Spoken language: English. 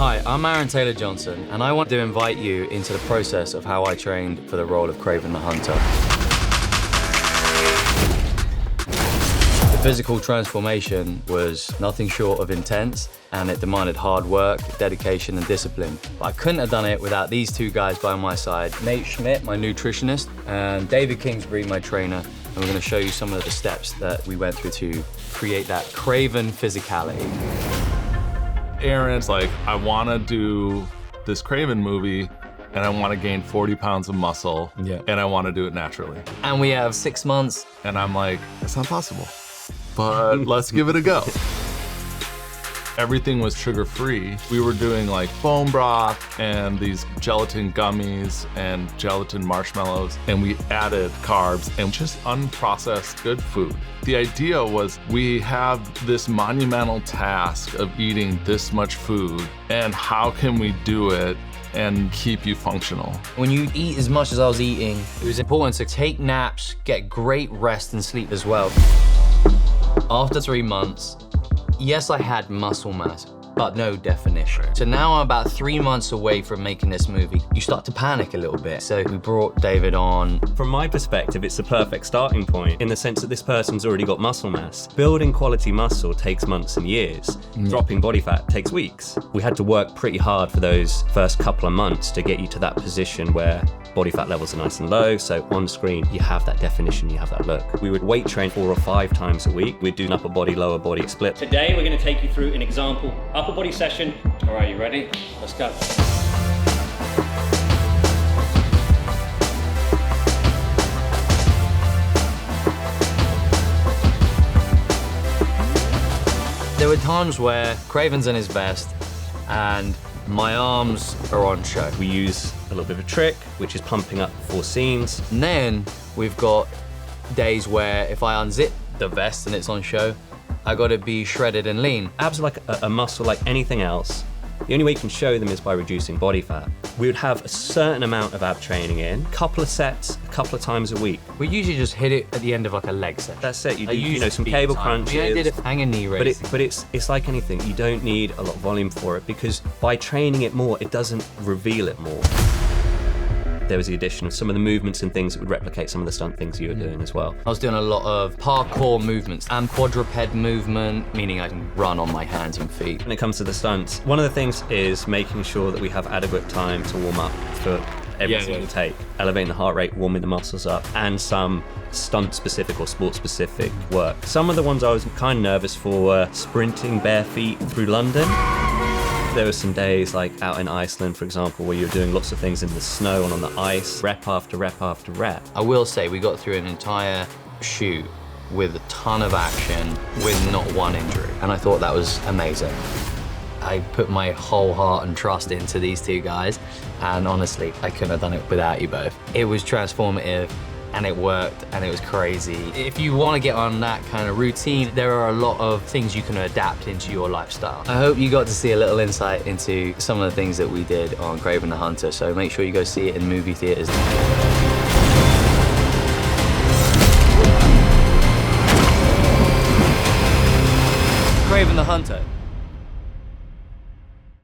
Hi, I'm Aaron Taylor Johnson, and I want to invite you into the process of how I trained for the role of Kraven the Hunter. The physical transformation was nothing short of intense, and it demanded hard work, dedication, and discipline. But I couldn't have done it without these two guys by my side. Nate Schmidt, my nutritionist, and David Kingsbury, my trainer. And we're going to show you some of the steps that we went through to create that Kraven physicality. Aaron's like, I want to do this Kraven movie and I want to gain 40 pounds of muscle and I want to do it naturally. And we have 6 months. And I'm like, it's not possible, but let's give it a go. Everything was sugar-free. We were doing like bone broth and these gelatin gummies and gelatin marshmallows, and we added carbs and just unprocessed good food. The idea was we have this monumental task of eating this much food, and how can we do it and keep you functional? When you eat as much as I was eating, it was important to take naps, get great rest and sleep as well. After 3 months, yes, I had muscle mass, but no definition. So now I'm about 3 months away from making this movie. You start to panic a little bit. So we brought David on. From my perspective, it's the perfect starting point in the sense that this person's already got muscle mass. Building quality muscle takes months and years. Dropping body fat takes weeks. We had to work pretty hard for those first couple of months to get you to that position where body fat levels are nice and low, so on screen you have that definition, you have that look. We would weight train 4 or 5 times a week. We'd do an upper body, lower body split. Today we're going to take you through an example upper body session. All right, you ready? Let's go. There were times where Kraven's in his best and my arms are on show. We use a little bit of a trick, which is pumping up before scenes. And then we've got days where if I unzip the vest and it's on show, I gotta be shredded and lean. Abs are like a muscle like anything else. The only way you can show them is by reducing body fat. We would have a certain amount of ab training in, a couple of sets, a couple of times a week. We usually just hit it at the end of like a leg set. That's it. You do some cable crunches. Yeah, I did a hang and knee raise. But it's like anything. You don't need a lot of volume for it because by training it more, it doesn't reveal it more. There was the addition of some of the movements and things that would replicate some of the stunt things you were doing as well. I was doing a lot of parkour movements and quadruped movement, meaning I can run on my hands and feet. When it comes to the stunts, one of the things is making sure that we have adequate time to warm up for every single take. Elevating the heart rate, warming the muscles up, and some stunt-specific or sport-specific work. Some of the ones I was kind of nervous for were sprinting bare feet through London. There were some days like out in Iceland, for example, where you're doing lots of things in the snow and on the ice, rep after rep after rep. I will say we got through an entire shoot with a ton of action with not one injury, and I thought that was amazing. I put my whole heart and trust into these two guys, and honestly, I couldn't have done it without you both. It was transformative, and it worked, and it was crazy. If you want to get on that kind of routine, there are a lot of things you can adapt into your lifestyle. I hope you got to see a little insight into some of the things that we did on Kraven the Hunter, so make sure you go see it in movie theaters. Kraven the Hunter.